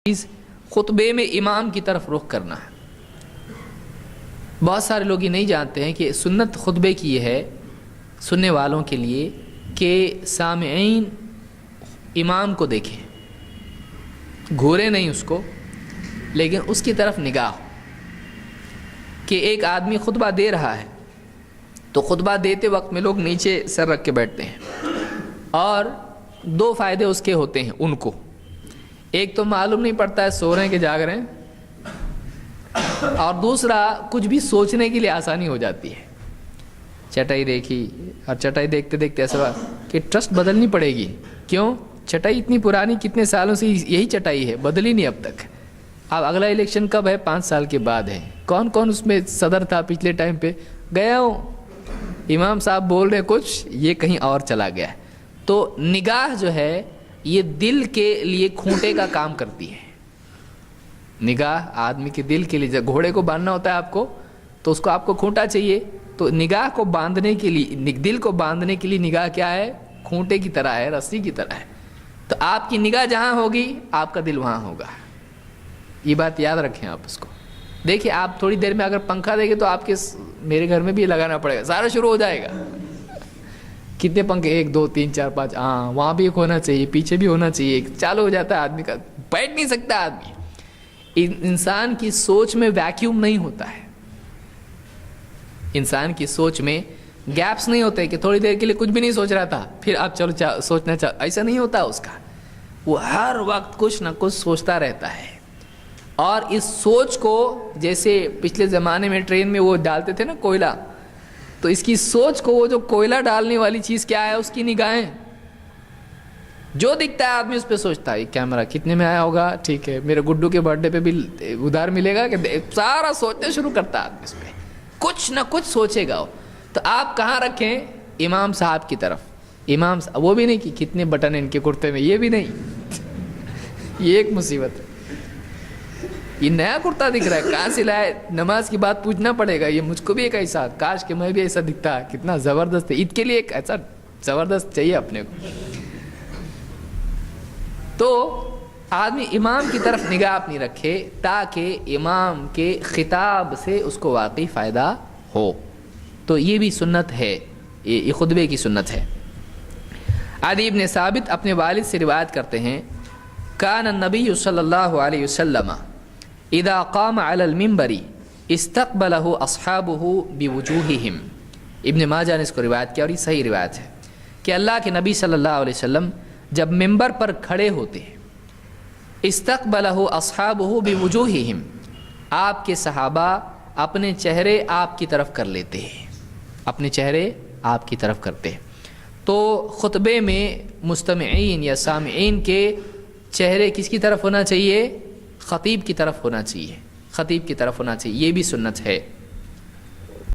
خطبے میں امام کی طرف رخ کرنا ہے۔ بہت سارے لوگ یہ نہیں جانتے ہیں کہ سنت خطبے کی یہ ہے سننے والوں کے لیے کہ سامعین امام کو دیکھیں، گھورے نہیں اس کو، لیکن اس کی طرف نگاہ ہو کہ ایک آدمی خطبہ دے رہا ہے تو خطبہ دیتے وقت میں لوگ نیچے سر رکھ کے بیٹھتے ہیں، اور دو فائدے اس کے ہوتے ہیں ان کو۔ ایک تو معلوم نہیں پڑتا ہے سو رہے ہیں کہ جاگ رہے ہیں، اور دوسرا کچھ بھی سوچنے کے لیے آسانی ہو جاتی ہے۔ چٹائی دیکھی اور چٹائی دیکھتے دیکھتے ایسا ہوا کہ ٹرسٹ بدلنی پڑے گی، کیوں؟ چٹائی اتنی پرانی، کتنے سالوں سے یہی چٹائی ہے، بدلی نہیں اب تک۔ اب اگلا الیکشن کب ہے؟ 5 سال کے بعد ہے۔ کون کون اس میں صدر تھا پچھلے ٹائم پہ؟ گیا ہوں، امام صاحب بول رہے کچھ، یہ کہیں اور چلا گیا ہے۔ تو نگاہ جو ہے یہ دل کے لیے کھونٹے کا کام کرتی ہے۔ نگاہ آدمی کے دل کے لیے، جب گھوڑے کو باندھنا ہوتا ہے آپ کو، تو اس کو آپ کو کھونٹا چاہیے، تو نگاہ کو باندھنے کے لیے، دل کو باندھنے کے لیے نگاہ کیا ہے؟ کھونٹے کی طرح ہے، رسی کی طرح ہے۔ تو آپ کی نگاہ جہاں ہوگی آپ کا دل وہاں ہوگا۔ یہ بات یاد رکھیں آپ اس کو۔ دیکھیں آپ تھوڑی دیر میں اگر پنکھا دیں گے تو آپ کے، میرے گھر میں بھی لگانا پڑے گا، سارا شروع ہو جائے گا۔ کتنے پنکھے؟ 1 2 3 4 5، ہاں وہاں بھی ایک ہونا چاہیے، پیچھے بھی ہونا چاہیے، چالو ہو جاتا ہے آدمی کا، بیٹھ نہیں سکتا آدمی۔ انسان کی سوچ میں ویکیوم نہیں ہوتا ہے، انسان کی سوچ میں گیپس نہیں ہوتے کہ تھوڑی دیر کے لیے کچھ بھی نہیں سوچ رہا تھا پھر اب چلو سوچنا چاہو، ایسا نہیں ہوتا اس کا۔ وہ ہر وقت کچھ نہ کچھ سوچتا رہتا ہے، اور اس سوچ کو، جیسے پچھلے زمانے میں ٹرین میں وہ ڈالتے تھے نا کوئلہ، تو اس کی سوچ کو، وہ جو کوئلہ ڈالنے والی چیز کیا ہے؟ اس کی نگاہیں۔ جو دکھتا ہے آدمی اس پہ سوچتا ہے، کیمرہ کتنے میں آیا ہوگا، ٹھیک ہے میرے گڈو کے برتھ ڈے پہ بھی ادھار ملے گا، کہ سارا سوچنا شروع کرتا ہے آدمی اس پہ، کچھ نہ کچھ سوچے گا وہ۔ تو آپ کہاں رکھیں؟ امام صاحب کی طرف۔ امام صاحب، وہ بھی نہیں کہ کتنے بٹن ان کے کرتے میں، یہ بھی نہیں، یہ ایک مصیبت ہے۔ یہ نیا کرتا دکھ رہا ہے، کہاں سے لائے؟ نماز کی بات پوچھنا پڑے گا۔ یہ مجھ کو بھی ایک ایسا، کاش کہ میں بھی ایسا دکھتا، کتنا زبردست ہے۔ عید کے لیے ایک ایسا زبردست چاہیے اپنے کو۔ تو آدمی امام کی طرف نگاہ اپنی رکھے تاکہ امام کے خطاب سے اس کو واقعی فائدہ ہو۔ تو یہ بھی سنت ہے، یہ خطبے کی سنت ہے۔ عدی بن ثابت اپنے والد سے روایت کرتے ہیں، کان النبی صلی اللہ علیہ وسلم اذا قام علی المنبر استقبلہ اصحابہ بوجوہہم۔ ابن ماجہ نے اس کو روایت کیا، اور یہ صحیح روایت ہے کہ اللہ کے نبی صلی اللہ علیہ وسلم جب ممبر پر کھڑے ہوتے ہیں، استقبلہ اصحابہ بوجوہہم، آپ کے صحابہ اپنے چہرے آپ کی طرف کر لیتے ہیں، اپنے چہرے آپ کی طرف کرتے ہیں۔ تو خطبے میں مستمعین یا سامعین کے چہرے کس کی طرف ہونا چاہیے؟ خطیب کی طرف ہونا چاہیے، خطیب کی طرف ہونا چاہیے، یہ بھی سنت ہے۔